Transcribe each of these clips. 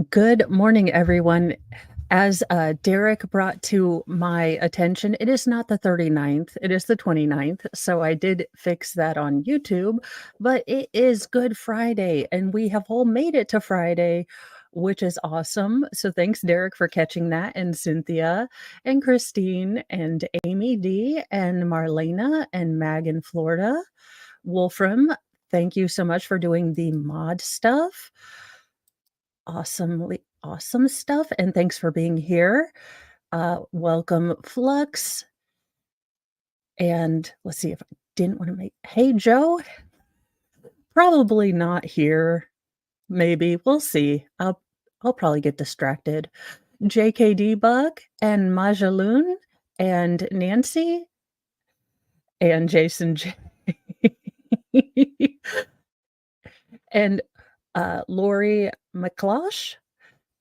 Good morning, everyone. As Derek brought to my attention, it is not the 39th, it is the 29th. So I did fix that on YouTube, but it is Good Friday, and we have all made it to Friday, which is awesome. So thanks, Derek, for catching that, and Cynthia, and Christine, and Amy D, and Marlena, and Mag in Florida. Wolfram, thank you so much for doing the mod stuff. Awesomely awesome stuff, and thanks for being here. Welcome, Flux, and let's see if I didn't wanna make Hey, Joe, probably not here. Maybe, we'll see. I'll probably get distracted. JKD Bug and Majaloon and Nancy and Jason J and, Lori McClosh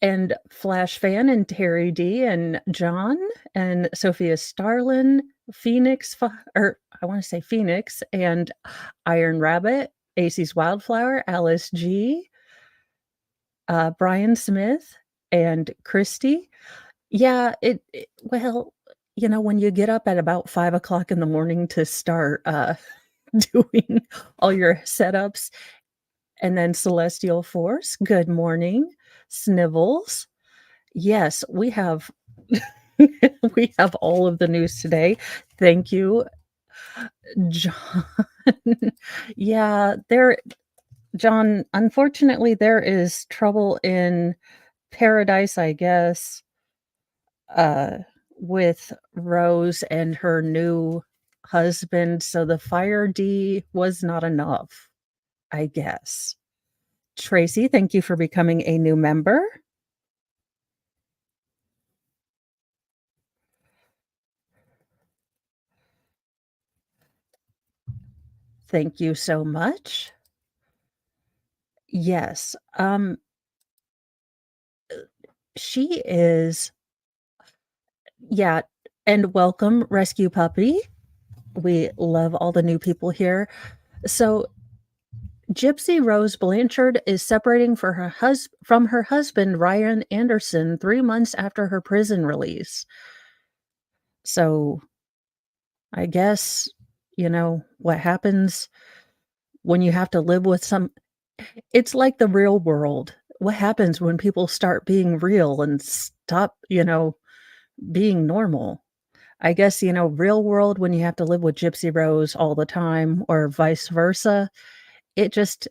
and Flash Fan and Terry D and John and Sophia Starlin, Phoenix, or I want to say Phoenix, and Iron Rabbit, AC's Wildflower, Alice G, Brian Smith, and Christy. Yeah, well, when you get up at about 5 o'clock in the morning to start doing all your setups, and then Celestial Force, good morning. Snivels, yes, we have we have all of the news today. Thank you, John. Yeah, John, unfortunately, there is trouble in paradise, I guess, uh, with Rose and her new husband, so the fire D was not enough, I guess. Tracy, thank you for becoming a new member. Thank you so much. Yes, she is yeah, and welcome, Rescue Puppy. We love all the new people here. So, Gypsy Rose Blanchard is separating from her husband, Ryan Anderson, 3 months after her prison release. So, I guess, what happens when you have to live with it's like the real world. What happens when people start being real and stop, being normal? I guess, real world when you have to live with Gypsy Rose all the time or vice versa, it just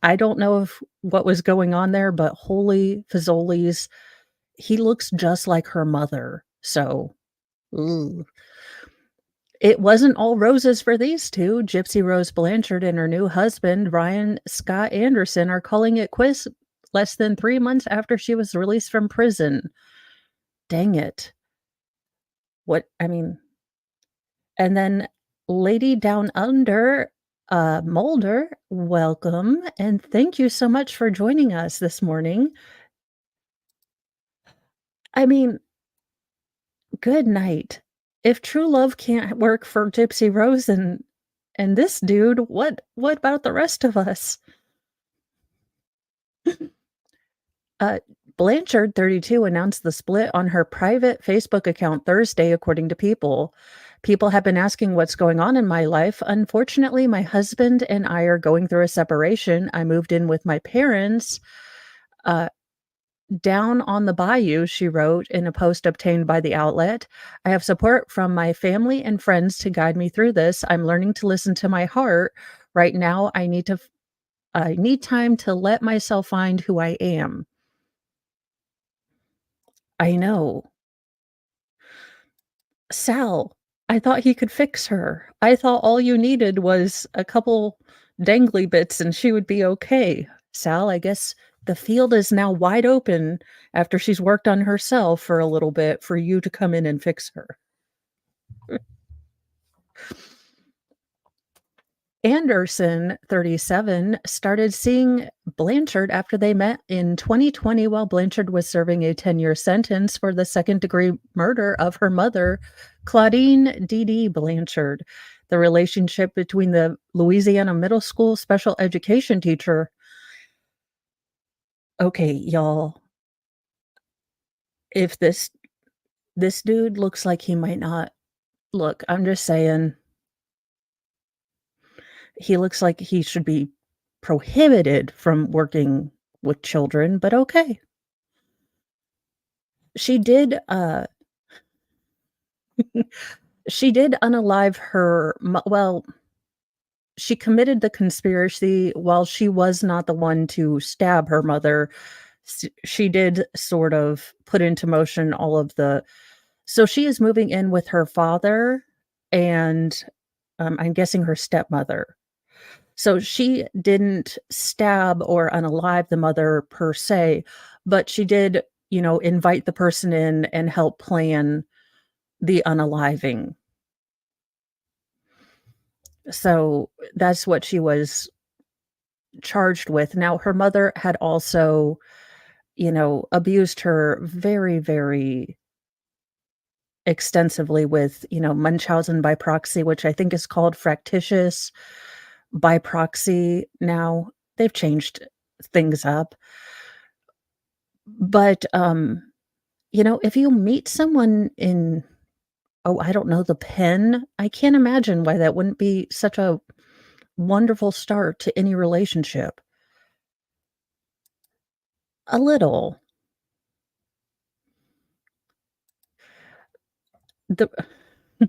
I don't know if what was going on there, but holy fazoli's, he looks just like her mother, so, ooh. It wasn't all roses for these 2. Gypsy Rose Blanchard and her new husband, Ryan Scott Anderson, are calling it quits less than 3 months after she was released from prison. Dang it. What I mean and then Lady Down Under, Mulder, welcome, and thank you so much for joining us this morning. I mean, good night. If true love can't work for Gypsy Rose and this dude, what about the rest of us? Uh, Blanchard, 32, announced the split on her private Facebook account Thursday, according to People. People have been asking what's going on in my life. Unfortunately, my husband and I are going through a separation. I moved in with my parents. Uh, Down on the bayou, she wrote in a post obtained by the outlet. I have support from my family and friends to guide me through this. I'm learning to listen to my heart. Right now, I need time to let myself find who I am. I know. Sal, I thought he could fix her. I thought all you needed was a couple dangly bits and she would be okay. Sal, I guess the field is now wide open after she's worked on herself for a little bit for you to come in and fix her. Anderson, 37, started seeing Blanchard after they met in 2020 while Blanchard was serving a 10-year sentence for the second-degree murder of her mother, Claudine Dee Dee Blanchard. the relationship between the Louisiana middle school special education teacher. Okay, y'all, if this dude looks like he might not look, I'm just saying, he looks like he should be prohibited from working with children, but okay. She did, she did unalive her mo well, she committed the conspiracy while she was not the one to stab her mother. She did sort of put into motion all of the so she is moving in with her father and, I'm guessing her stepmother. So she didn't stab or unalive the mother per se, but she did, invite the person in and help plan the unaliving. So that's what she was charged with. Now, her mother had also, abused her very, very extensively with, Munchausen by proxy, which I think is called fractious by proxy now. They've changed things up. But, if you meet someone in, oh, I don't know, the pen, I can't imagine why that wouldn't be such a wonderful start to any relationship. A little. The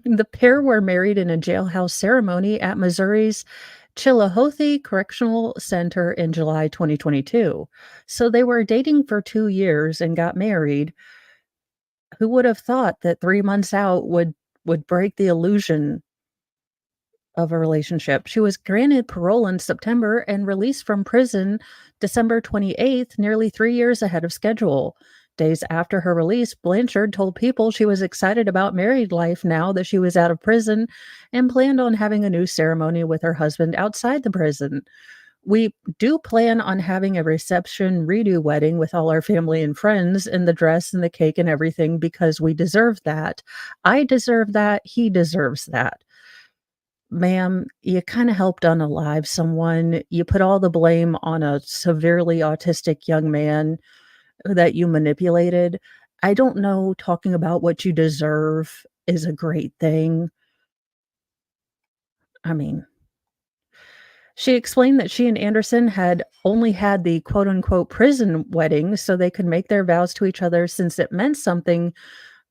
the pair were married in a jailhouse ceremony at Missouri's Chillicothe Correctional Center in July 2022. So they were dating for 2 years and got married. Who would have thought that 3 months out would break the illusion of a relationship? She was granted parole in September and released from prison December 28th, nearly 3 years ahead of schedule. Days after her release, Blanchard told People she was excited about married life now that she was out of prison and planned on having a new ceremony with her husband outside the prison. We do plan on having a reception redo wedding with all our family and friends and the dress and the cake and everything because we deserve that. I deserve that. He deserves that. Ma'am, you kinda helped unalive someone. You put all the blame on a severely autistic young man that you manipulated. I don't know, talking about what you deserve is a great thing. I mean, she explained that she and Anderson had only had the quote unquote "prison wedding" so they could make their vows to each other since it meant something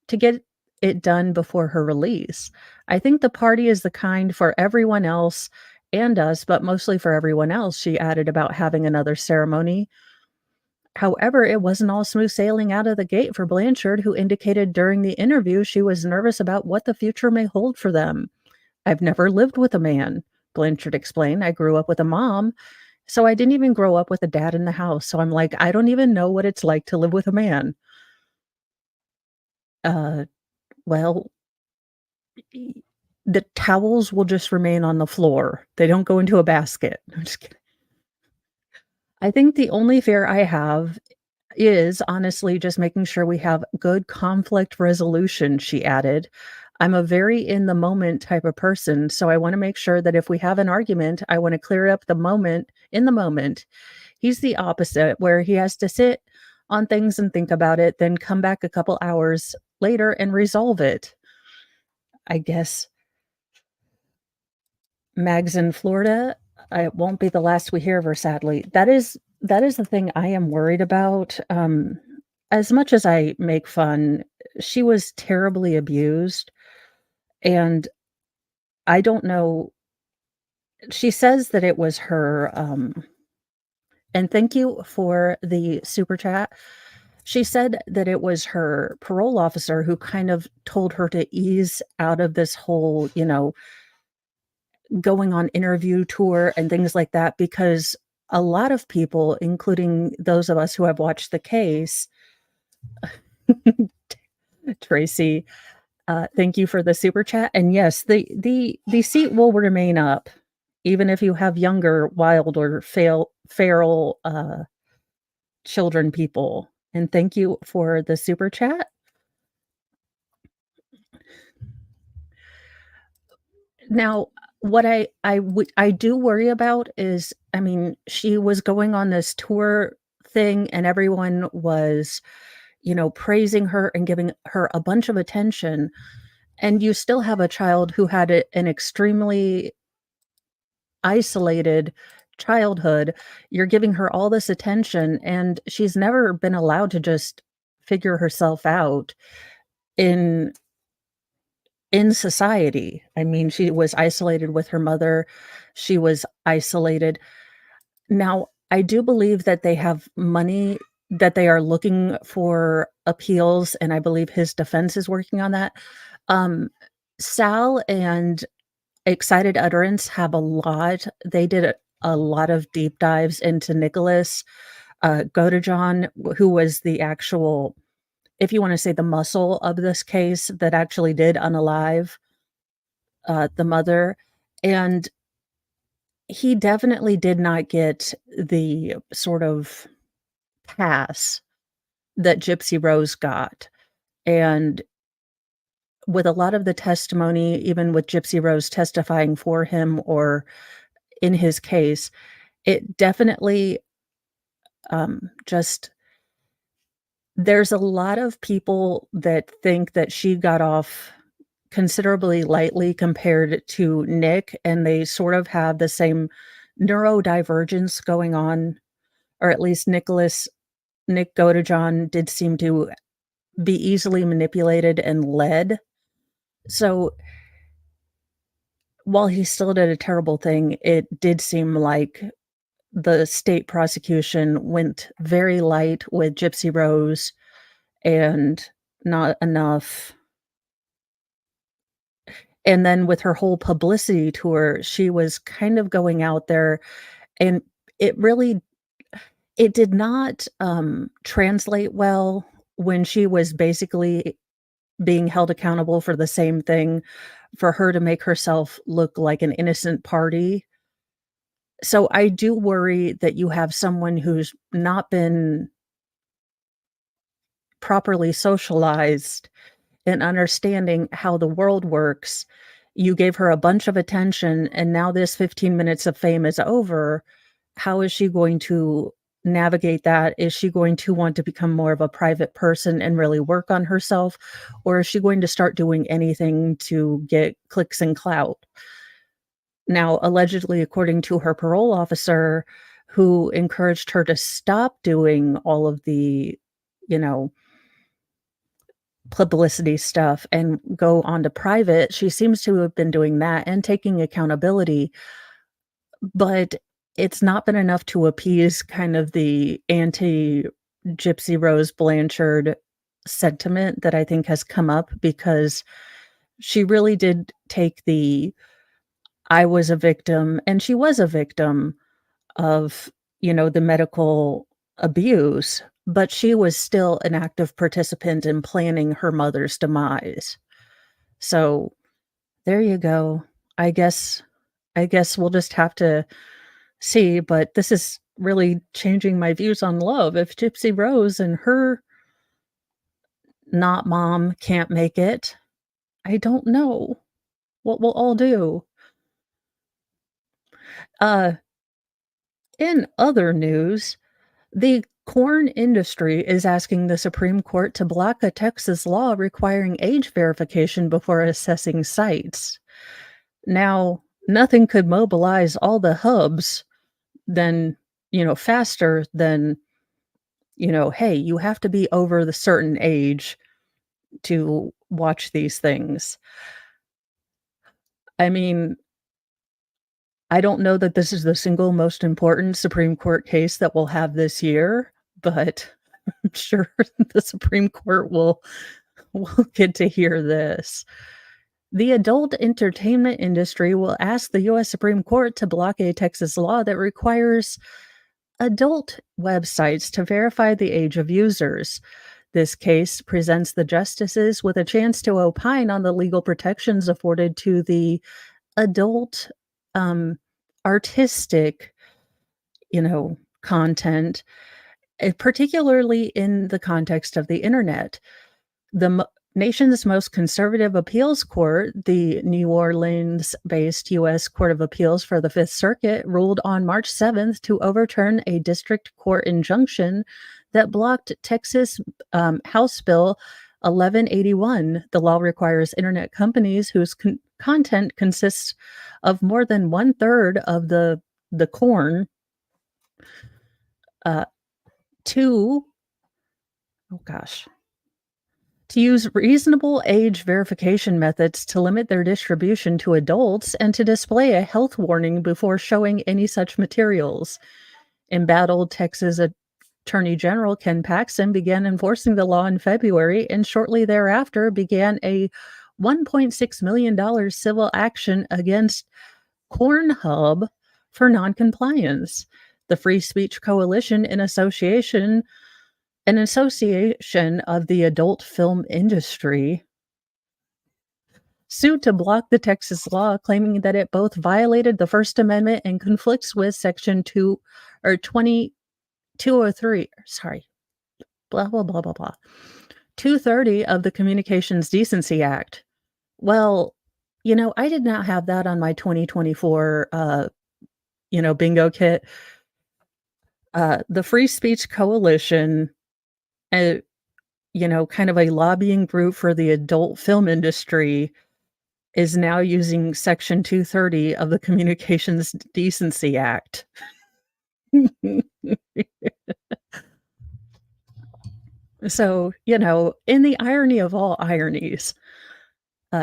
to get it done before her release. I think the party is the kind for everyone else and us, but mostly for everyone else, she added about having another ceremony. However, it wasn't all smooth sailing out of the gate for Blanchard, who indicated during the interview she was nervous about what the future may hold for them. I've never lived with a man, Blanchard explained. I grew up with a mom, so I didn't even grow up with a dad in the house. So I'm like, I don't even know what it's like to live with a man. Uh, well, y the towels will just remain on the floor. They don't go into a basket. I'm just kidding. I think the only fear I have is honestly just making sure we have good conflict resolution, she added. I'm a very in the moment type of person, so I want to make sure that if we have an argument, I want to clear up the moment in the moment. He's the opposite, where he has to sit on things and think about it, then come back a couple hours later and resolve it. I guess Mag's in Florida. It won't be the last we hear of her, sadly. That is the thing I am worried about. As much as I make fun, she was terribly abused, and I don't know. She says that it was her. And thank you for the super chat. She said that it was her parole officer who kind of told her to ease out of this whole, going on interview tour and things like that because a lot of people, including those of us who have watched the case, Tracy, thank you for the super chat. And yes, the seat will remain up, even if you have younger, wild, or feral children people. And thank you for the super chat. Now, what I do worry about is, I mean, she was going on this tour thing and everyone was, praising her and giving her a bunch of attention, and you still have a child who had an extremely isolated childhood. You're giving her all this attention, and she's never been allowed to just figure herself out in in society. I mean, she was isolated with her mother. She was isolated. Now, I do believe that they have money that they are looking for appeals, and I believe his defense is working on that. Um, Sal and Excited Utterance have a lot they did a lot of deep dives into Nicholas, Godejohn, who was the actual, if you wanna say, the muscle of this case that actually did unalive, the mother, and he definitely did not get the sort of pass that Gypsy Rose got, and with a lot of the testimony, even with Gypsy Rose testifying for him or in his case, it definitely, just there's a lot of people that think that she got off considerably lightly compared to Nick, and they sort of have the same neurodivergence going on, or at least Nick Godejohn did seem to be easily manipulated and led. So, while he still did a terrible thing, it did seem like the state prosecution went very light with Gypsy Rose and not enough. And then with her whole publicity tour, she was kind of going out there, and it really it did not, translate well when she was basically being held accountable for the same thing, for her to make herself look like an innocent party. So I do worry that you have someone who's not been properly socialized in understanding how the world works. You gave her a bunch of attention, and now this 15 minutes of fame is over. How is she going to navigate that? Is she going to want to become more of a private person and really work on herself? Or is she going to start doing anything to get clicks and clout? Now, allegedly, according to her parole officer, who encouraged her to stop doing all of the, you know, publicity stuff and go on to private, she seems to have been doing that and taking accountability, but it's not been enough to appease kind of the anti-Gypsy Rose Blanchard sentiment that I think has come up because she really did take the "I was a victim," and she was a victim of, the medical abuse, but she was still an active participant in planning her mother's demise. So, there you go. I guess I guess we'll just have to see, but this is really changing my views on love. If Gypsy Rose and her not mom can't make it, I don't know what we'll all do. Uh, in other news, the corn industry is asking the Supreme Court to block a Texas law requiring age verification before assessing sites. Now, nothing could mobilize all the hubs than, faster than, hey, you have to be over the certain age to watch these things. I mean, I don't know that this is the single most important Supreme Court case that we'll have this year, but I'm sure the Supreme Court will get to hear this. The adult entertainment industry will ask the US Supreme Court to block a Texas law that requires adult websites to verify the age of users. This case presents the justices with a chance to opine on the legal protections afforded to the adult, um, artistic, content, particularly in the context of the internet. The Nation's most conservative appeals court, the New Orleans-based U.S. Court of Appeals for the Fifth Circuit, ruled on March 7th to overturn a district court injunction that blocked Texas House Bill 1181. The law requires internet companies whose content consists of more than one-third of the corn uh, to oh gosh to use reasonable age verification methods to limit their distribution to adults and to display a health warning before showing any such materials. Embattled Texas Attorney General Ken Paxton began enforcing the law in February and shortly thereafter began a $1.6 million civil action against Cornhub for noncompliance. The Free Speech Coalition, an association of the adult film industry, sued to block the Texas law, claiming that it both violated the First Amendment and conflicts with Section 2 or 203, sorry, blah, blah, blah, blah, blah, 230 of the Communications Decency Act. Well, I did not have that on my 2024, bingo kit. The Free Speech Coalition, kind of a lobbying group for the adult film industry, is now using Section 230 of the Communications Decency Act. So, in the irony of all ironies,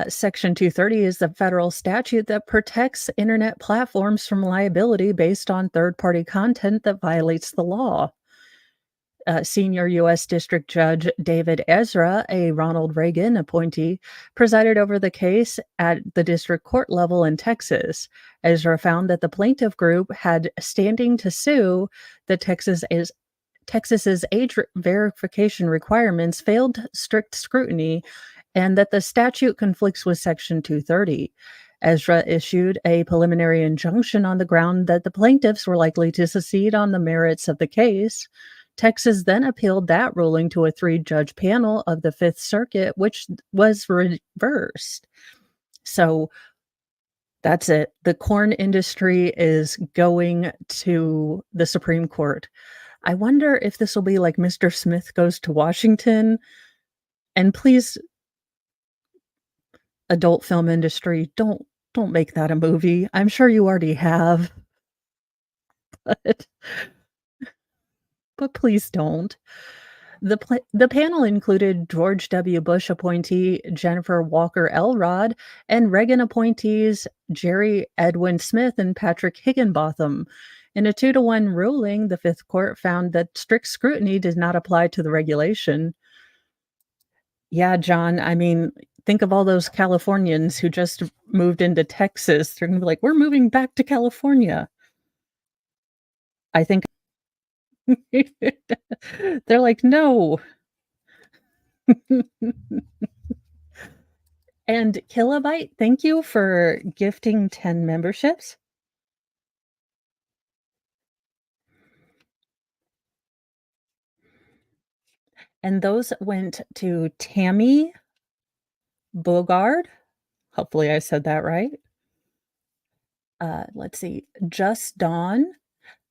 Section 230 is the federal statute that protects internet platforms from liability based on third-party content that violates the law. Senior U.S. District Judge David Ezra, a Ronald Reagan appointee, presided over the case at the district court level in Texas. Ezra found that the plaintiff group had standing to sue that Texas's age verification requirements failed strict scrutiny and that the statute conflicts with Section 230. Ezra issued a preliminary injunction on the ground that the plaintiffs were likely to succeed on the merits of the case. Texas then appealed that ruling to a 3-judge panel of the Fifth Circuit, which was reversed. So that's it. The corn industry is going to the Supreme Court. I wonder if this will be like Mr. Smith Goes to Washington. And please, adult film industry, don't make that a movie. I'm sure you already have. But please don't. The panel included George W. Bush appointee Jennifer Walker Elrod and Reagan appointees Jerry Edwin Smith and Patrick Higginbotham. In a 2-to-1 ruling, the Fifth Court found that strict scrutiny did not apply to the regulation. Yeah, John, I mean, think of all those Californians who just moved into Texas. They're going to be like, we're moving back to California. I think they're like, no. And Kilobyte, thank you for gifting 10 memberships. And those went to Tammy Bogard. Hopefully I said that right. Let's see. Just Dawn,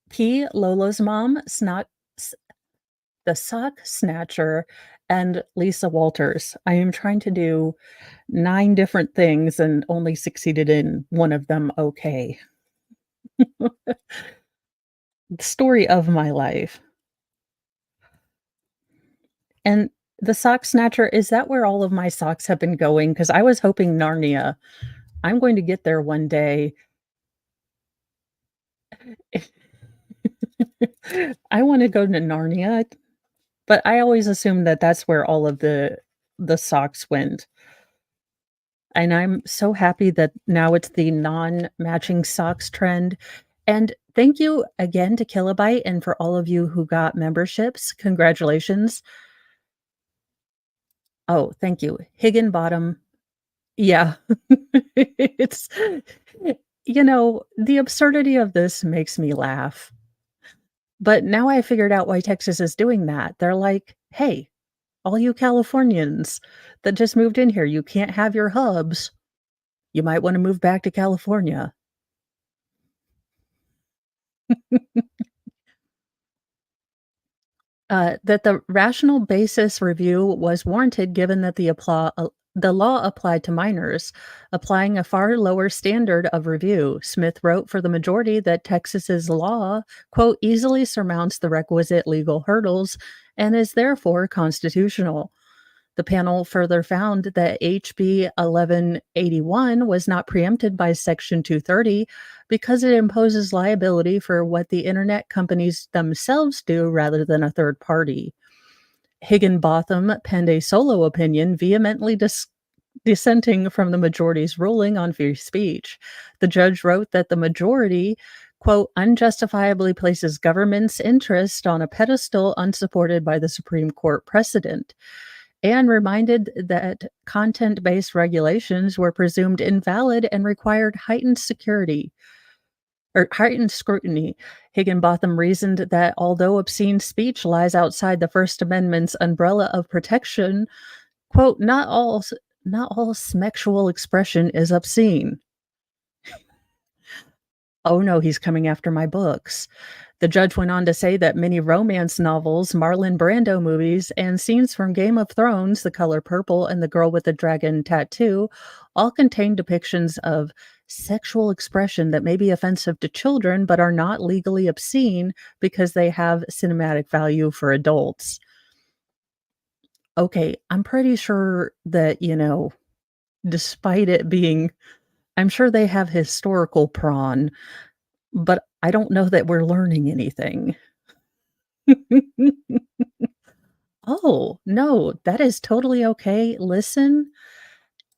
P. Lola's mom, the Sock Snatcher, and Lisa Walters. I am trying to do 9 different things and only succeeded in one of them okay. The story of my life. And the Sock Snatcher, is that where all of my socks have been going? Because I was hoping Narnia. I'm going to get there one day. I want to go to Narnia, but I always assumed that that's where all of the socks went. And I'm so happy that now it's the non-matching socks trend. And thank you again to Kilobyte and for all of you who got memberships. Congratulations. Oh, thank you. Higginbottom. Yeah. It's, the absurdity of this makes me laugh. But now I figured out why Texas is doing that. They're like, hey, All you Californians that just moved in here, you can't have your hubs. You might wanna move back to California." That the rational basis review was warranted given that the law applied to minors, applying a far lower standard of review. Smith wrote for the majority that Texas's law, quote, easily surmounts the requisite legal hurdles and is therefore constitutional. The panel further found that HB 1181 was not preempted by Section 230 because it imposes liability for what the internet companies themselves do rather than a third party. Higginbotham penned a solo opinion vehemently dissenting from the majority's ruling on free speech. The judge wrote that the majority, quote, unjustifiably places government's interest on a pedestal unsupported by the Supreme Court precedent, and reminded that content based regulations were presumed invalid and required heightened scrutiny. Higginbotham reasoned that although obscene speech lies outside the First Amendment's umbrella of protection, quote, not all sexual expression is obscene. Oh no, he's coming after my books. The judge went on to say that many romance novels, Marlon Brando movies, and scenes from Game of Thrones, The Color Purple, and The Girl with the Dragon Tattoo all contain depictions of sexual expression that may be offensive to children but are not legally obscene because they have cinematic value for adults. Okay, I'm pretty sure that, despite it being, I'm sure they have historical prawn, but I don't know that we're learning anything. Oh, no, that is totally okay. Listen,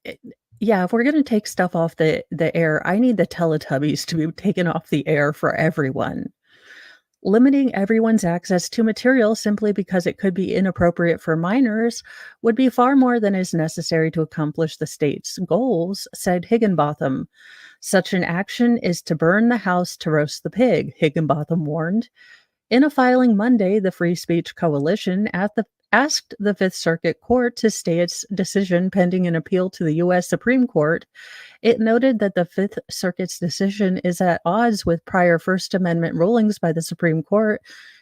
eh, yeah, if we're gonna take stuff off the air, I need the Teletubbies to be taken off the air for everyone. Limiting everyone's access to material simply because it could be inappropriate for minors would be far more than is necessary to accomplish the state's goals, said Higginbotham. Such an action is to burn the house to roast the pig, Higginbotham warned. In a filing Monday, the Free Speech Coalition asked the Fifth Circuit Court to stay its decision pending an appeal to the U.S. Supreme Court. It noted that the Fifth Circuit's decision is at odds with prior First Amendment rulings by the Supreme Court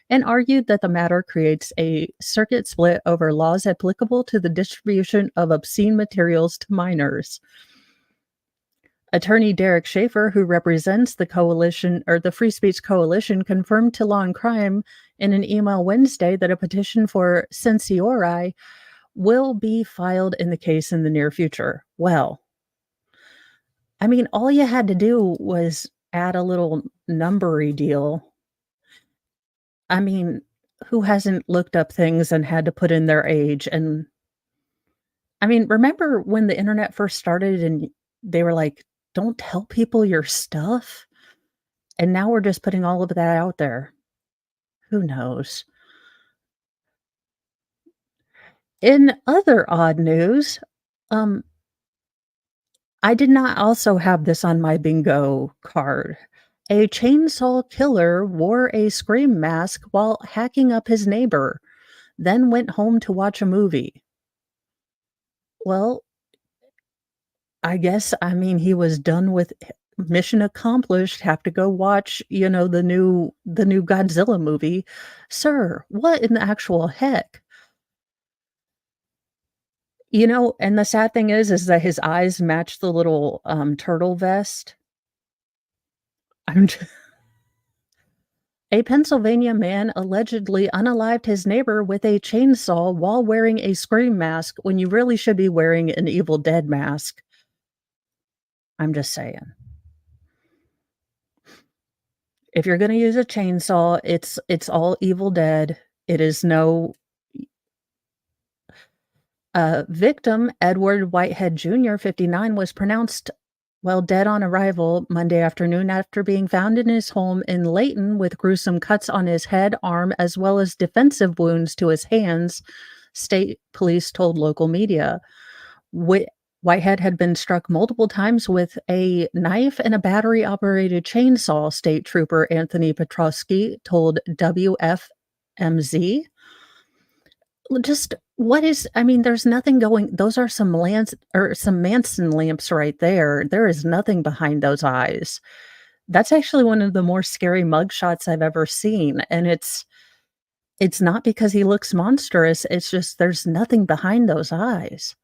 and argued that the matter creates a circuit split over laws applicable to the distribution of obscene materials to minors. Attorney Derek Schaefer, who represents the coalition or the Free Speech Coalition, confirmed to Law and Crime in an email Wednesday that a petition for certiorari will be filed in the case in the near future. Well, I mean, all you had to do was add a little numbery deal. I mean, who hasn't looked up things and had to put in their age? And I mean, remember when the internet first started and they were like, don't tell people your stuff? And now we're just putting all of that out there. Who knows? In other odd news, um, I did not also have this on my bingo card. A chainsaw killer wore a scream mask while hacking up his neighbor, then went home to watch a movie. Well, I guess, I mean, he was done with mission accomplished, have to go watch, the new Godzilla movie. Sir, what in the actual heck? And the sad thing is that his eyes match the little, turtle vest. I'm j A Pennsylvania man allegedly unalived his neighbor with a chainsaw while wearing a scream mask when you really should be wearing an Evil Dead mask. I'm just saying. If you're gonna use a chainsaw, it's all Evil Dead. It is no victim, Edward Whitehead Jr., 59, was pronounced, well, dead on arrival Monday afternoon after being found in his home in Layton with gruesome cuts on his head, arm, as well as defensive wounds to his hands, state police told local media. Whitehead had been struck multiple times with a knife and a battery-operated chainsaw, State Trooper Anthony Petrosky told WFMZ. Just What is I mean, there's nothing going those are some Lance or some Manson lamps right there. There is nothing behind those eyes. That's actually one of the more scary mugshots I've ever seen, and it's not because he looks monstrous, it's just there's nothing behind those eyes.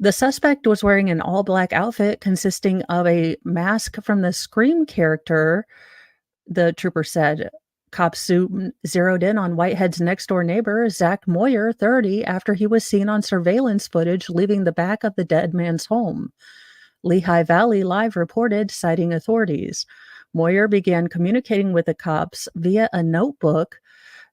The suspect was wearing an all-black outfit consisting of a mask from the Scream character, the trooper said. Cops zeroed in on Whitehead's next-door neighbor, Zach Moyer, 30, after he was seen on surveillance footage leaving the back of the dead man's home. Lehigh Valley Live reported, citing authorities. Moyer began communicating with the cops via a notebook,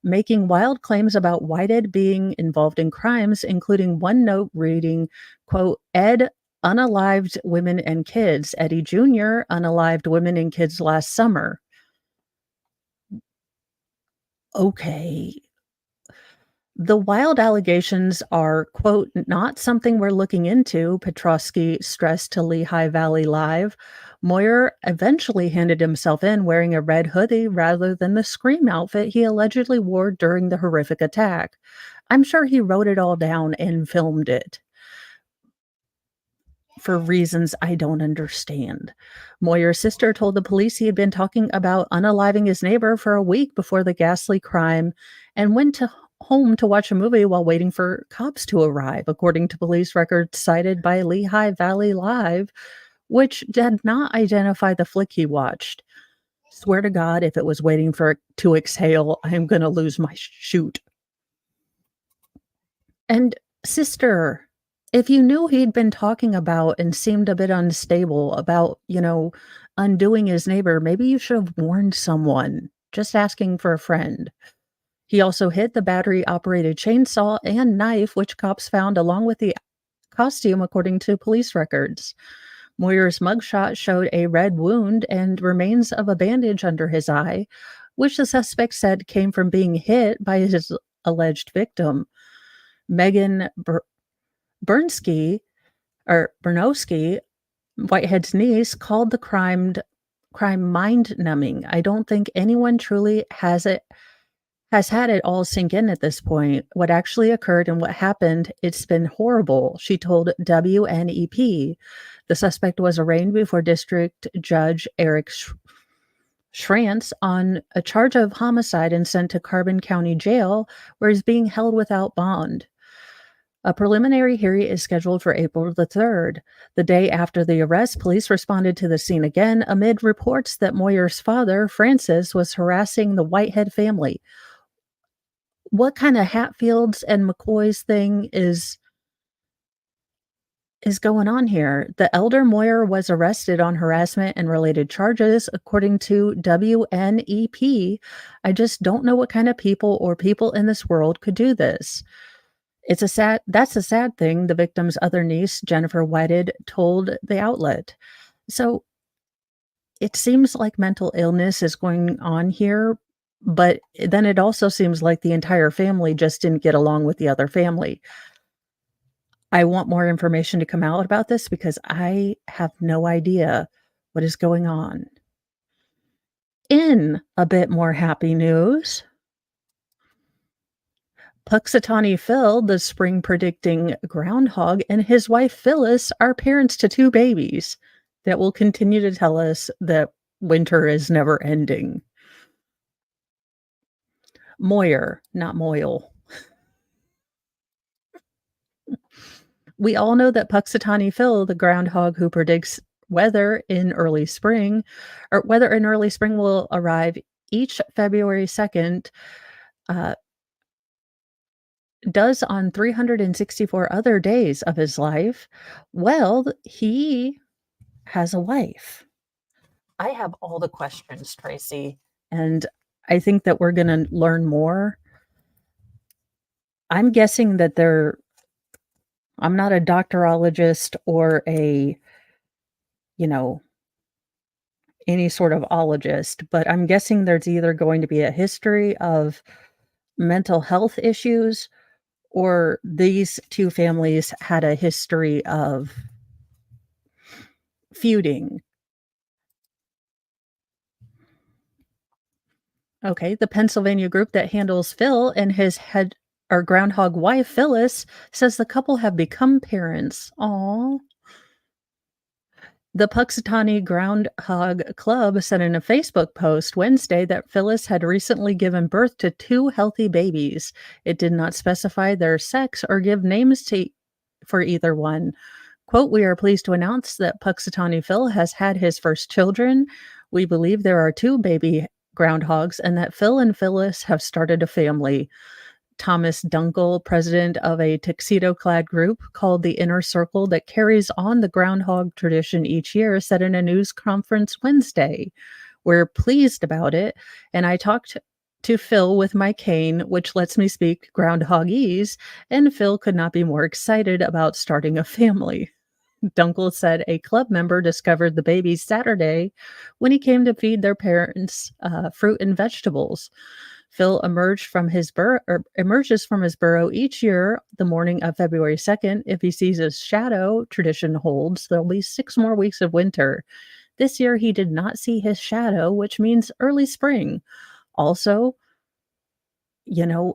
making wild claims about Whitehead being involved in crimes, including one note reading, quote, Ed unalived women and kids. Eddie Jr. unalived women and kids last summer. Okay. The wild allegations are, quote, not something we're looking into, Petrosky stressed to Lehigh Valley Live. Moyer eventually handed himself in wearing a red hoodie rather than the Scream outfit he allegedly wore during the horrific attack. I'm sure he wrote it all down and filmed it for reasons I don't understand. Moyer's sister told the police he had been talking about unaliving his neighbor for a week before the ghastly crime and went to home to watch a movie while waiting for cops to arrive, according to police records cited by Lehigh Valley Live, which did not identify the flick he watched. Swear to God, if it was waiting for it to exhale, I'm gonna lose my shoot. And sister, if you knew he'd been talking about and seemed a bit unstable about, undoing his neighbor, maybe you should have warned someone. Just asking for a friend. He also hid the battery operated chainsaw and knife, which cops found along with the costume, according to police records. Moyer's mugshot showed a red wound and remains of a bandage under his eye, which the suspect said came from being hit by his alleged victim. Megan Bernowski, Whitehead's niece, called the crime mind-numbing. I don't think anyone truly has had it all sink in at this point. What actually occurred and what happened, it's been horrible, she told WNEP. The suspect was arraigned before District Judge Eric Schrantz on a charge of homicide and sent to Carbon County Jail, where he's being held without bond. A preliminary hearing is scheduled for April the 3rd. The day after the arrest, police responded to the scene again amid reports that Moyer's father, Francis, was harassing the Whitehead family. What kind of Hatfields and McCoys thing is going on here? The elder Moyer was arrested on harassment and related charges, according to WNEP. I just don't know what kind of people or people in this world could do this. That's a sad thing, the victim's other niece, Jennifer Whitehead, told the outlet. So it seems like mental illness is going on here, but then it also seems like the entire family just didn't get along with the other family. I want more information to come out about this because I have no idea what is going on. In a bit more happy news, Punxsutawney Phil, the spring predicting groundhog, and his wife Phyllis are parents to 2 babies that will continue to tell us that winter is never ending. Moyer, not Moyle. We all know that Punxsutawney Phil, the groundhog who predicts weather in early spring, or whether in early spring will arrive each February 2nd, uh, does on 364 other days of his life. Well, he has a wife. I have all the questions, Tracy, and I think that we're gonna learn more. I'm guessing that I'm not a doctorologist or you know, any sort of ologist, but I'm guessing there's either going to be a history of mental health issues or these 2 families had a history of feuding. Okay, the Pennsylvania group that handles Phil and his Our groundhog wife, Phyllis, says the couple have become parents. Aw. The Punxsutawney Groundhog Club said in a Facebook post Wednesday that Phyllis had recently given birth to two healthy babies. It did not specify their sex or give names for either one. Quote, "We are pleased to announce that Punxsutawney Phil has had his first children. We believe there are two baby groundhogs and that Phil and Phyllis have started a family." Thomas Dunkel, president of a tuxedo-clad group called the Inner Circle that carries on the groundhog tradition each year, said in a news conference Wednesday, "We're pleased about it, and I talked to Phil with my cane, which lets me speak groundhogese, and Phil could not be more excited about starting a family." Dunkel said a club member discovered the babies Saturday when he came to feed their parents fruit and vegetables. Phil emerges from his burrow each year the morning of February 2nd. If he sees his shadow, tradition holds there'll be 6 more weeks of winter. This year he did not see his shadow, which means early spring. Also,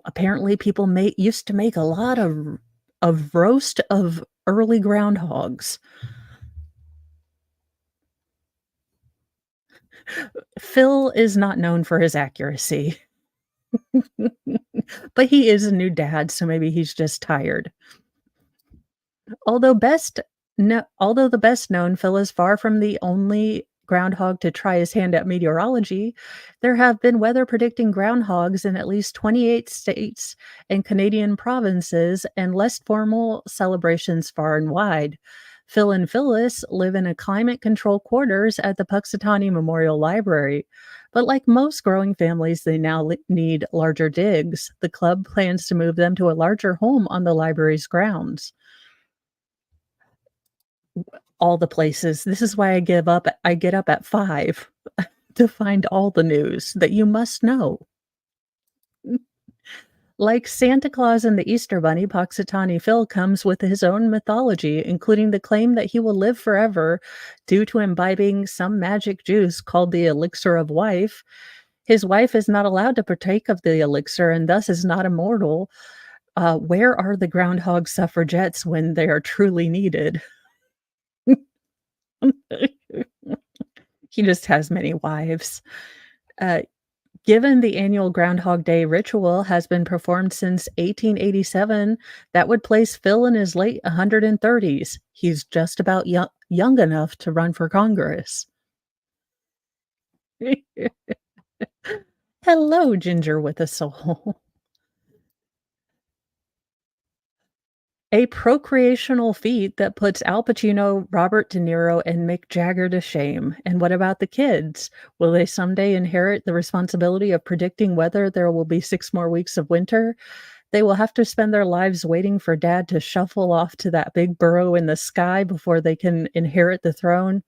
apparently people used to make a lot of roast of early groundhogs. Phil is not known for his accuracy. But he is a new dad, so maybe he's just tired. Although best no although the best known, Phil is far from the only groundhog to try his hand at meteorology. There have been weather predicting groundhogs in at least 28 states and Canadian provinces and less formal celebrations far and wide. Phil and Phyllis live in a climate control quarters at the Punxsutawney Memorial Library. But like most growing families, they now need larger digs. The club plans to move them to a larger home on the library's grounds. All the places. This is why I get up at 5 to find all the news that you must know. Like Santa Claus and the Easter Bunny, Punxsutawney Phil comes with his own mythology, including the claim that he will live forever due to imbibing some magic juice called the elixir of wife. His wife is not allowed to partake of the elixir and thus is not immortal. Where are the groundhog suffragettes when they are truly needed? He just has many wives. Uh, Given the annual Groundhog Day ritual has been performed since 1887, that would place Phil in his late 130s. He's just about young enough to run for Congress. Hello, Ginger with a soul. A procreational feat that puts Al Pacino, Robert De Niro, and Mick Jagger to shame. And what about the kids? Will they someday inherit the responsibility of predicting whether there will be 6 more weeks of winter? They will have to spend their lives waiting for dad to shuffle off to that big burrow in the sky before they can inherit the throne.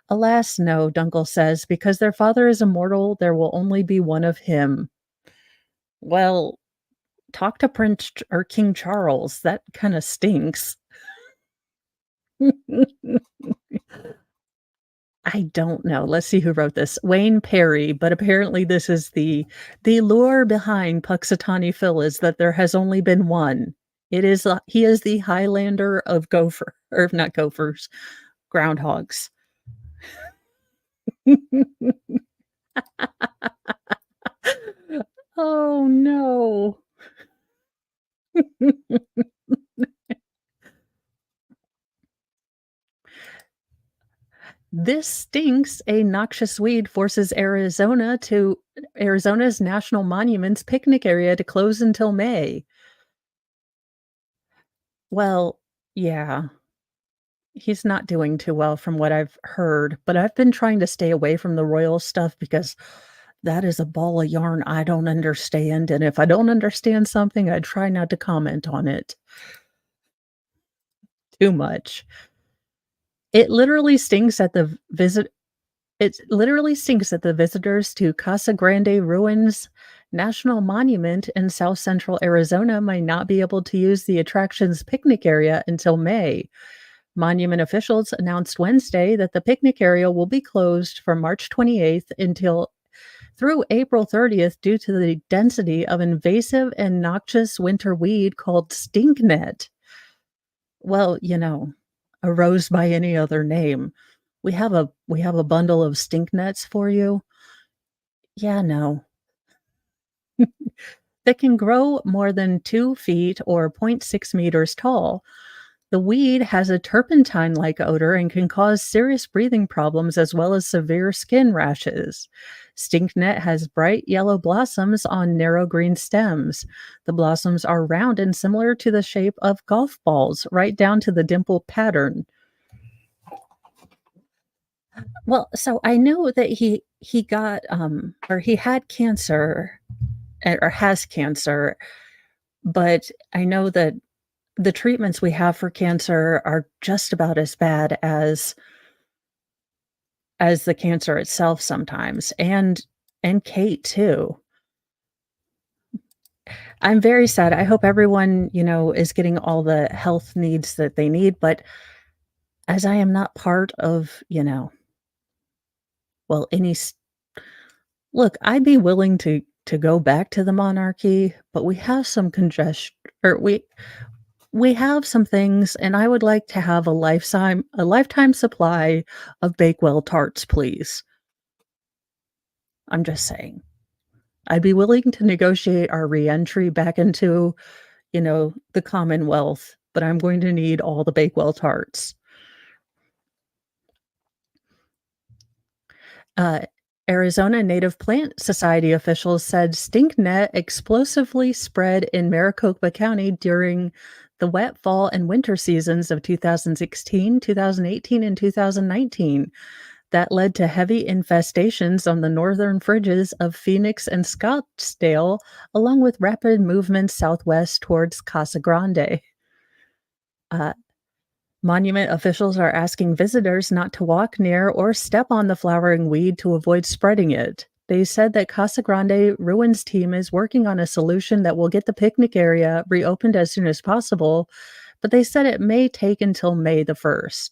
Alas, no, Dunkel says, because their father is immortal, there will only be one of him. Well, talk to Prince or King Charles. That kind of stinks. I don't know. Let's see who wrote this. Wayne Perry, but apparently this is the lure behind Punxsutawney Phil is that there has only been one. He is the Highlander of gopher or not gophers, groundhogs. Oh no. This stinks. A noxious weed forces Arizona's National Monuments picnic area to close until May. Well, yeah, he's not doing too well from what I've heard, but I've been trying to stay away from the royal stuff because that is a ball of yarn I don't understand, and if I don't understand something, I try not to comment on it too much. It literally stinks at the visit It literally stinks that the visitors to Casa Grande Ruins National Monument in south central Arizona might not be able to use the attraction's picnic area until May. Monument officials announced Wednesday that the picnic area will be closed from March 28th until through April 30th due to the density of invasive and noxious winter weed called stinknet. Well, a rose by any other name. We have a bundle of stinknets for you. Yeah, no. That can grow more than 2 feet or zero point 0.6 meters tall. The weed has a turpentine-like odor and can cause serious breathing problems as well as severe skin rashes. Stinknet has bright yellow blossoms on narrow green stems. The blossoms are round and similar to the shape of golf balls, right down to the dimple pattern. Well, so I know that he got or he had cancer or has cancer, but I know that the treatments we have for cancer are just about as bad as the cancer itself sometimes, and Kate too. I'm very sad. I hope everyone, is getting all the health needs that they need, but as I am not part of, well, any s look, I'd be willing to go back to the monarchy, but we have some congestion, or we have some things, and I would like to have a lifetime supply of Bakewell tarts, please. I'm just saying. I'd be willing to negotiate our reentry back into, the Commonwealth, but I'm going to need all the Bakewell tarts. Uh, Arizona Native Plant Society officials said stinknet explosively spread in Maricopa County during the wet fall and winter seasons of 2016, 2018, and 2019. That led to heavy infestations on the northern fringes of Phoenix and Scottsdale, along with rapid movements southwest towards Casa Grande. Uh, Monument officials are asking visitors not to walk near or step on the flowering weed to avoid spreading it. They said that Casa Grande Ruins team is working on a solution that will get the picnic area reopened as soon as possible, but they said it may take until May the 1st.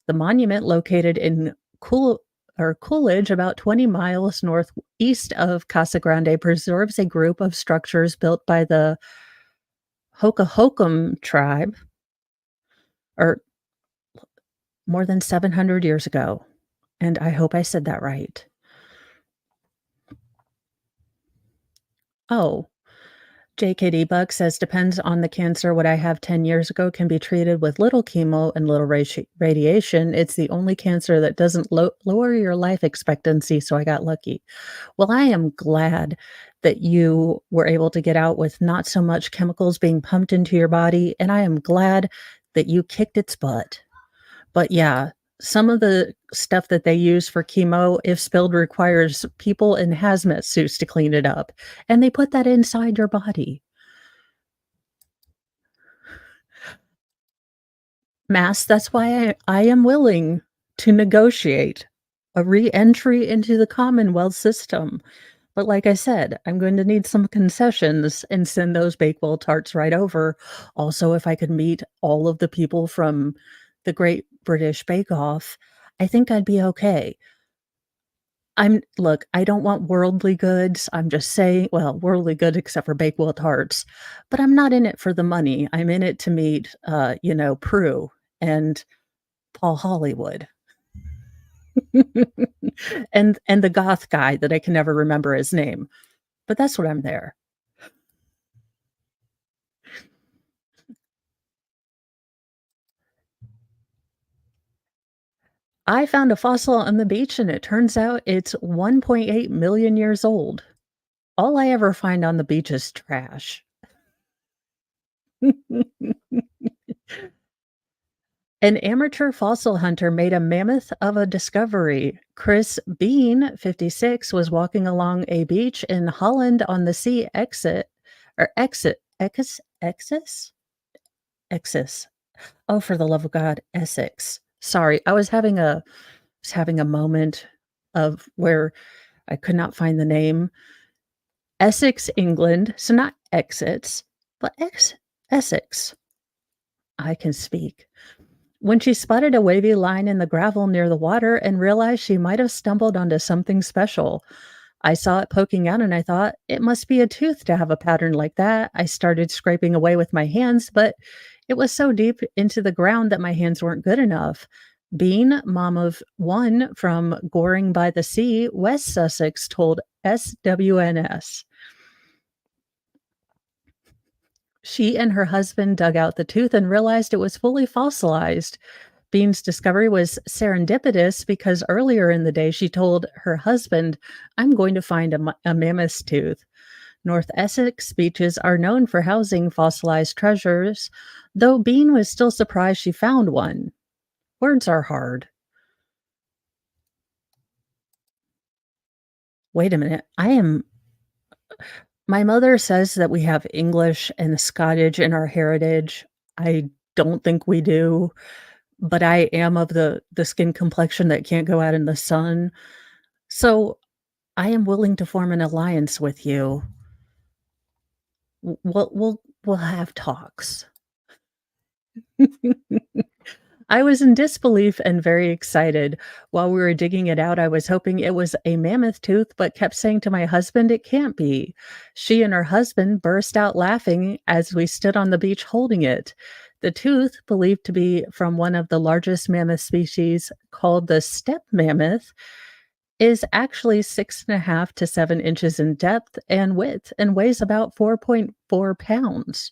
The monument, located in Coolidge, about 20 miles northeast of Casa Grande, preserves a group of structures built by the Hokahokum tribe, or more than 700 years ago. And I hope I said that right. Oh, JKD Buck says depends on the cancer. What I have 10 years ago can be treated with little chemo and little radiation. It's the only cancer that doesn't lower your life expectancy, so I got lucky. Well, I am glad that you were able to get out with not so much chemicals being pumped into your body, and I am glad that you kicked its butt. But yeah, some of the stuff that they use for chemo, if spilled, requires people in hazmat suits to clean it up, and they put that inside your body. Mass, that's why I am willing to negotiate a re-entry into the Commonwealth system. But like I said, I'm going to need some concessions and send those Bakewell tarts right over. Also, if I could meet all of the people from the Great British Bake Off, I think I'd be okay. Look, I don't want worldly goods. I'm just saying, well, worldly good except for Bakewell tarts, but I'm not in it for the money. I'm in it to meet, Prue and Paul Hollywood. And the goth guy that I can never remember his name, but that's what I'm there. I found a fossil on the beach, and it turns out it's 1.8 million years old. All I ever find on the beach is trash. An amateur fossil hunter made a mammoth of a discovery. Chris Bean, 56, was walking along a beach in Holland on the sea Exis. Oh, for the love of God, Essex. Sorry, I was having a moment of where I could not find the name. Essex, England, so not exits, but Essex. I can speak. When she spotted a wavy line in the gravel near the water and realized she might have stumbled onto something special. I saw it poking out and I thought, "It must be a tooth to have a pattern like that." I started scraping away with my hands, but it was so deep into the ground that my hands weren't good enough. Bean, mom of one from Goring by the Sea, West Sussex, told SWNS. She and her husband dug out the tooth and realized it was fully fossilized. Bean's discovery was serendipitous because earlier in the day she told her husband, "I'm going to find a mammoth's tooth." North Essex beaches are known for housing fossilized treasures, though Bean was still surprised she found one. Words are hard. Wait a minute. My mother says that we have English and Scottish in our heritage. I don't think we do, but I am of the skin complexion that can't go out in the sun. So I am willing to form an alliance with you. We'll have talks. I was in disbelief and very excited. While we were digging it out, I was hoping it was a mammoth tooth, but kept saying to my husband, "It can't be." She and her husband burst out laughing as we stood on the beach holding it. The tooth, believed to be from one of the largest mammoth species called the steppe mammoth, is actually 6.5 to 7 inches in depth and width and weighs about 4.4 pounds.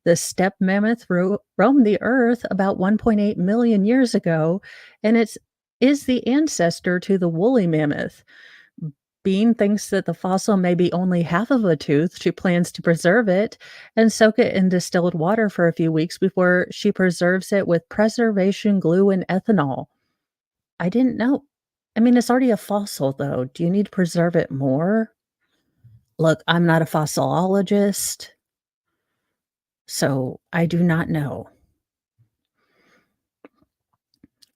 The steppe mammoth roamed the earth about 1.8 million years ago, and is the ancestor to the woolly mammoth. Bean thinks that the fossil may be only half of a tooth. She plans to preserve it and soak it in distilled water for a few weeks before she preserves it with preservation glue and ethanol. I didn't know. I mean, it's already a fossil, though. Do you need to preserve it more? Look, I'm not a fossilologist, so I do not know.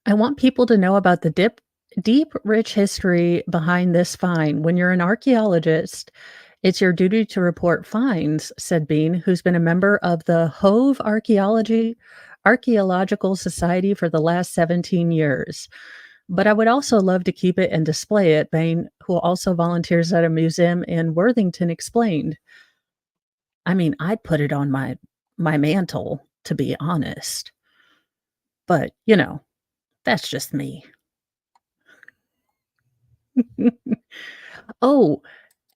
I want people to know about the deep, rich history behind this find. When you're an archaeologist, it's your duty to report finds, said Bean, who's been a member of the Hove Archaeological Society for the last 17 years. But I would also love to keep it and display it, Bain, who also volunteers at a museum in Worthington, explained. I mean, I'd put it on my mantle, to be honest. But, that's just me. Oh,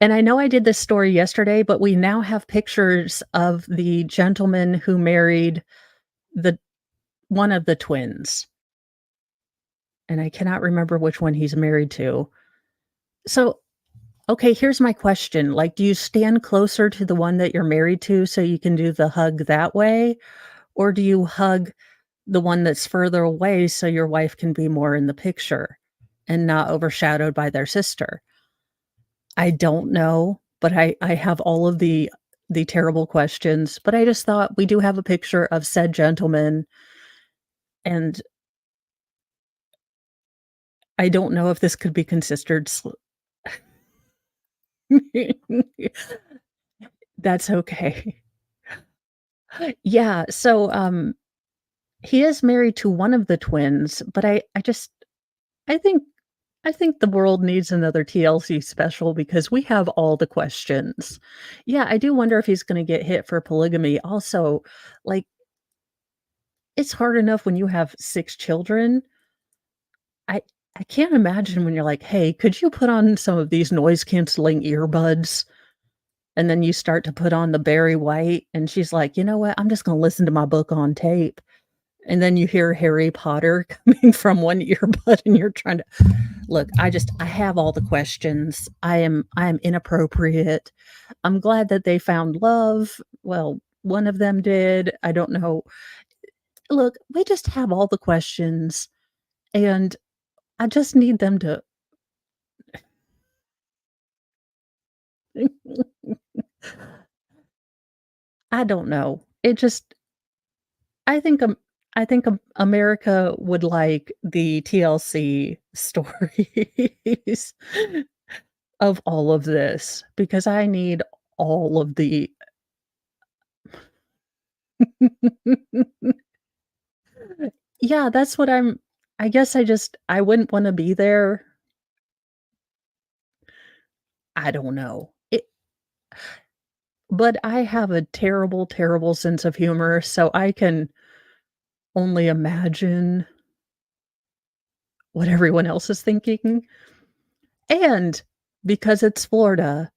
and I know I did this story yesterday, but we now have pictures of the gentleman who married the one of the twins, and I cannot remember which one he's married to. So, okay, here's my question, like, do you stand closer to the one that you're married to so you can do the hug that way? Or do you hug the one that's further away so your wife can be more in the picture and not overshadowed by their sister? I don't know, but I have all of the terrible questions, but I just thought we do have a picture of said gentleman, and I don't know if this could be considered That's okay. Yeah, so, he is married to one of the twins, but I think I think the world needs another TLC special because we have all the questions. Yeah, I do wonder if he's gonna get hit for polygamy. Also, like, it's hard enough when you have 6 children. I I can't imagine when you're like, "Hey, could you put on some of these noise canceling earbuds?" And then you start to put on the Barry White, and she's like, "You know what? I'm just gonna listen to my book on tape." And then you hear Harry Potter coming from one earbud, and you're trying to look, I have all the questions. I am inappropriate. I'm glad that they found love. Well, one of them did. I don't know. Look, we just have all the questions, and I just need them to I don't know. It just I think America would like the TLC stories of all of this because I need all of the Yeah, that's what I guess I wouldn't wanna be there. I don't know. But I have a terrible, terrible sense of humor, so I can only imagine what everyone else is thinking. And because it's Florida,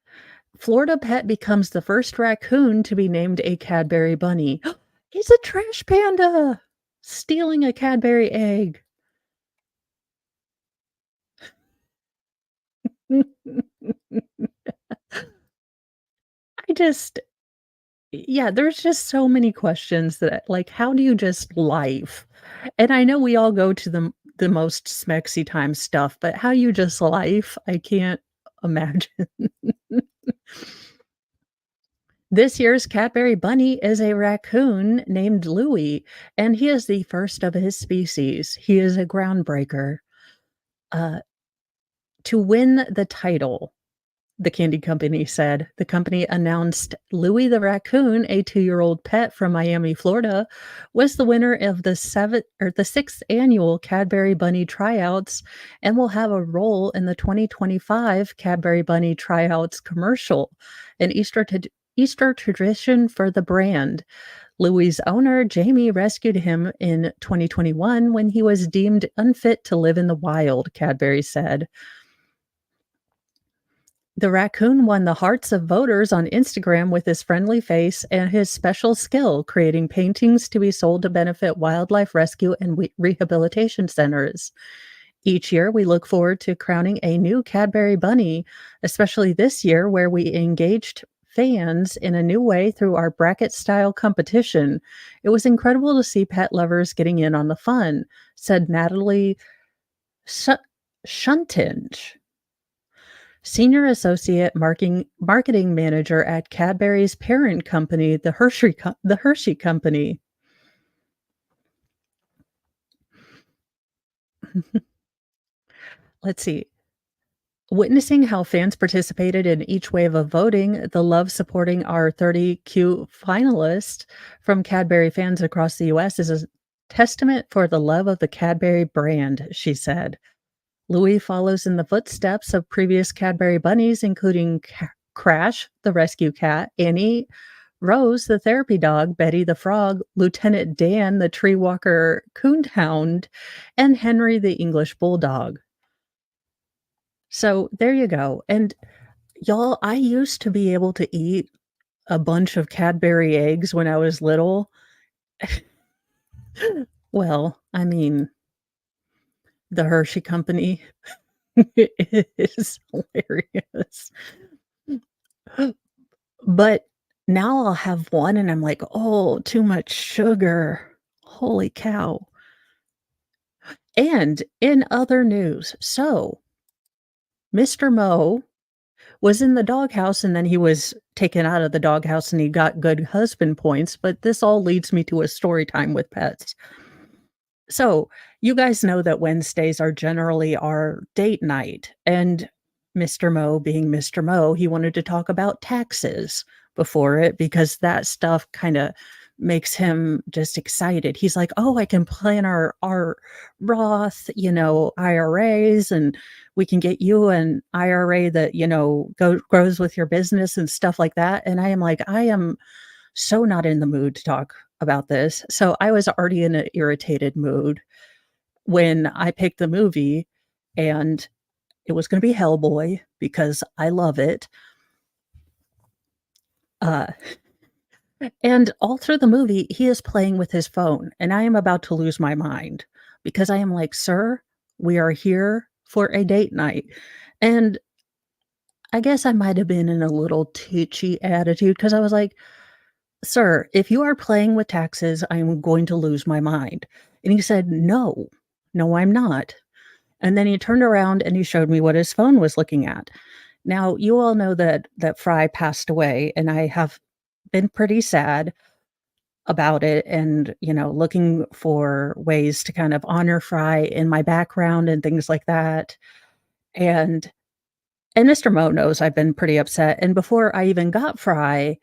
Florida pet becomes the first raccoon to be named a Cadbury bunny. He's a trash panda stealing a Cadbury egg. I just yeah, there's just so many questions that, like, how do you just life? And I know we all go to the most smexy time stuff, but how you just life, I can't imagine. This year's Cadbury bunny is a raccoon named Louie, and he is the first of his species. He is a groundbreaker. Uh, to win the title, the candy company said. The company announced Louie the raccoon, a 2-year-old pet from Miami, Florida, was the winner of the 6th annual Cadbury Bunny tryouts and will have a role in the 2025 Cadbury Bunny tryouts commercial, an Easter tradition for the brand. Louie's owner, Jamie, rescued him in 2021 when he was deemed unfit to live in the wild, Cadbury said. The raccoon won the hearts of voters on Instagram with his friendly face and his special skill creating paintings to be sold to benefit wildlife rescue and rehabilitation centers. Each year, we look forward to crowning a new Cadbury bunny, especially this year where we engaged fans in a new way through our bracket style competition. It was incredible to see pet lovers getting in on the fun, said Natalie Sh- Shuntinge, Senior Associate Marketing Manager at Cadbury's parent company, the Hershey Company. Let's see. Witnessing how fans participated in each wave of voting, the love supporting our 30Q finalists from Cadbury fans across the US is a testament for the love of the Cadbury brand, she said. Louis follows in the footsteps of previous Cadbury bunnies, including Crash, the rescue cat, Annie, Rose, the therapy dog, Betty the frog, Lieutenant Dan, the tree walker coonhound, and Henry, the English bulldog. So there you go. And y'all, I used to be able to eat a bunch of Cadbury eggs when I was little. Well, I mean, the Hershey Company is hilarious. But now I'll have one and I'm like, "Oh, too much sugar. Holy cow." And in other news, so Mr. Mo was in the doghouse and then he was taken out of the doghouse and he got good husband points, but this all leads me to a story time with pets. So, you guys know that Wednesdays are generally our date night, and Mr. Mo being Mr. Mo, he wanted to talk about taxes before it because that stuff kinda makes him just excited. He's like, "Oh, I can plan our Roth, IRAs, and we can get you an IRA that, grows with your business," and stuff like that, and I am like, "I am so not in the mood to talk about this." So I was already in an irritated mood when I picked the movie, and it was gonna be Hellboy because I love it. Uh, and all through the movie, he is playing with his phone, and I am about to lose my mind because I am like, "Sir, we are here for a date night." And I guess I might have been in a little titchy attitude because I was like, "Sir, if you are playing with taxes, I am going to lose my mind." And he said, "No, no, I'm not." And then he turned around and he showed me what his phone was looking at. Now, you all know that Fry passed away, and I have been pretty sad about it and, looking for ways to kind of honor Fry in my background and things like that. And Mr. Mo knows I've been pretty upset. And before I even got Fry,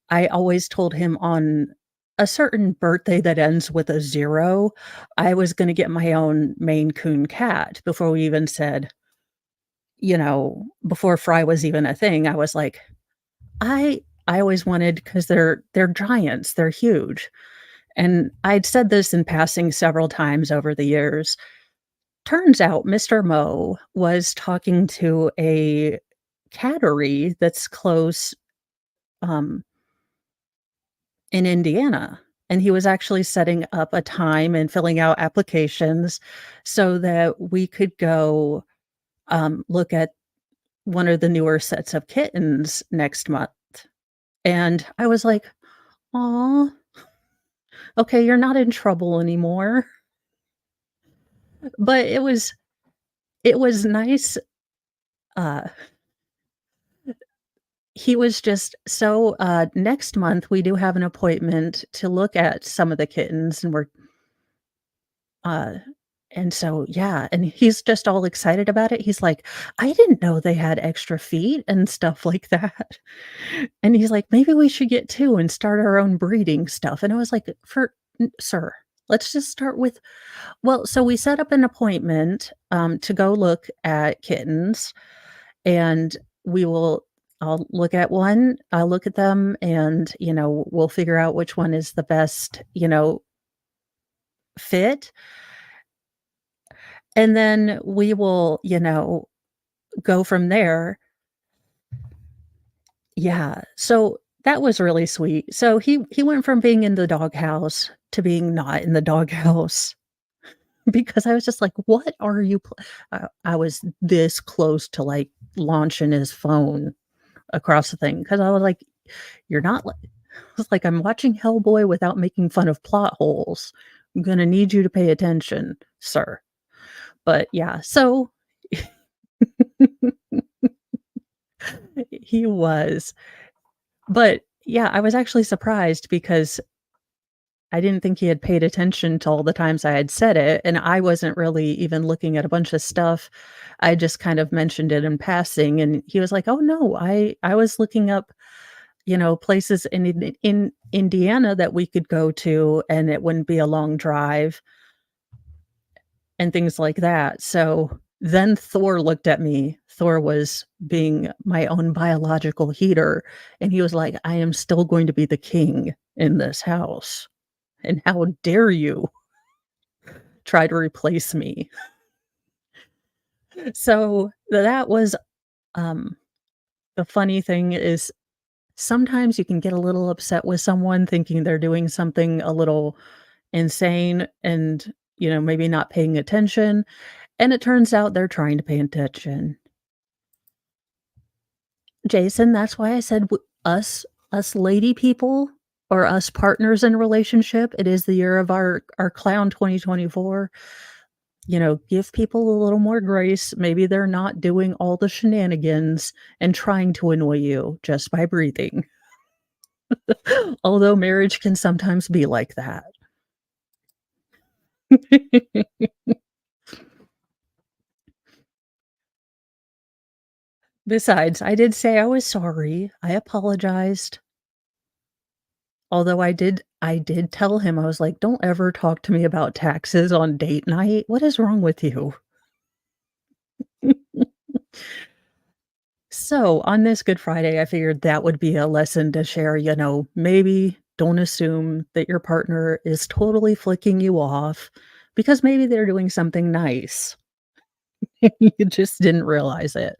I always told him on a certain birthday that ends with a 0, I was gonna get my own Maine Coon cat before we even said before Fry was even a thing, I was like, I always wanted because they're giants, they're huge, and I'd said this in passing several times over the years. Turns out Mr. Mo was talking to a cattery that's close, um, in Indiana, and he was actually setting up a time and filling out applications so that we could go, look at one of the newer sets of kittens next month, and I was like, "Aw, okay, you're not in trouble anymore." But it was nice, uh, he was just so, next month, we do have an appointment to look at some of the kittens, uh and so, yeah, and he's just all excited about it. He's like, "I didn't know they had extra feet and stuff like that." And he's like, "Maybe we should get 2 and start our own breeding stuff." And I was like, "For sir, let's just start with." Well, so we set up an appointment, to go look at kittens, and we will I'll look at one, I'll look at them, and, we'll figure out which one is the best, fit, and then we will, go from there. Yeah, so that was really sweet. So he went from being in the doghouse to being not in the doghouse because I was just like, "What are you I was this close to, like, launching his phone across the thing because I was like, "You're not li" I was like, "I'm watching Hellboy without making fun of plot holes. I'm gonna need you to pay attention, sir." But yeah, so he was. But yeah, I was actually surprised because I didn't think he had paid attention to all the times I had said it, and I wasn't really even looking at a bunch of stuff. I just kind of mentioned it in passing, and he was like, "Oh, no, I was looking up, places in Indiana that we could go to, and it wouldn't be a long drive," and things like that. So, then Thor looked at me. Thor was being my own biological heater, and he was like, "I am still going to be the king in this house, and how dare you try to replace me." So, that was, um the funny thing is sometimes you can get a little upset with someone thinking they're doing something a little insane and, maybe not paying attention, and it turns out they're trying to pay attention. Jason, that's why I said us lady people or us partners in relationship, it is the year of our clown 2024. Give people a little more grace. Maybe they're not doing all the shenanigans and trying to annoy you just by breathing. Although marriage can sometimes be like that. Besides, I did say I was sorry. I apologized. Although I did tell him, I was like, "Don't ever talk to me about taxes on date night. What is wrong with you?" So, on this Good Friday, I figured that would be a lesson to share, maybe don't assume that your partner is totally flicking you off because maybe they're doing something nice. You just didn't realize it.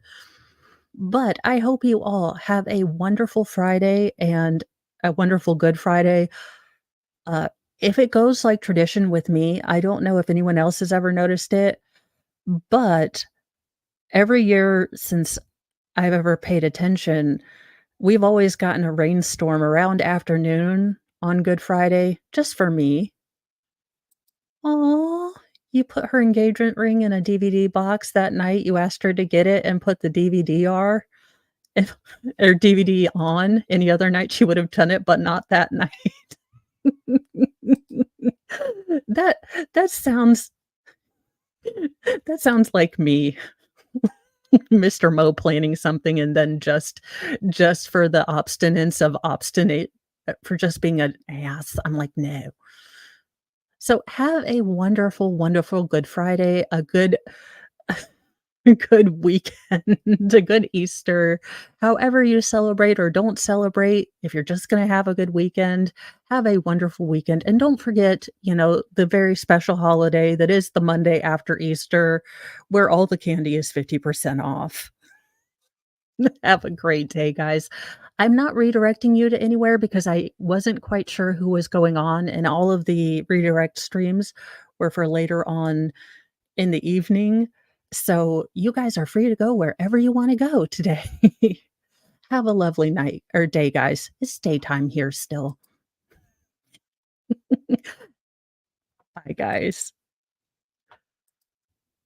But I hope you all have a wonderful Friday and a wonderful Good Friday. Uh, if it goes like tradition with me, I don't know if anyone else has ever noticed it, but every year since I've ever paid attention, we've always gotten a rainstorm around afternoon on Good Friday, just for me. Aw, you put her engagement ring in a DVD box that night, you asked her to get it and put the DVD-R if or DVD on. Any other night, she would have done it, but not that night. That that sounds that sounds like me, Mr. Mo planning something and then just for the obstinance of obstinate for just being an ass, I'm like, "No." So, have a wonderful, wonderful Good Friday, a good good weekend, a good Easter. However you celebrate or don't celebrate, if you're just gonna have a good weekend, have a wonderful weekend, and don't forget, the very special holiday that is the Monday after Easter, where all the candy is 50% off. Have a great day, guys. I'm not redirecting you to anywhere because I wasn't quite sure who was going on, and all of the redirect streams were for later on in the evening. So you guys are free to go wherever you wanna go today. Have a lovely night or day, guys. It's daytime here still. Bye, guys.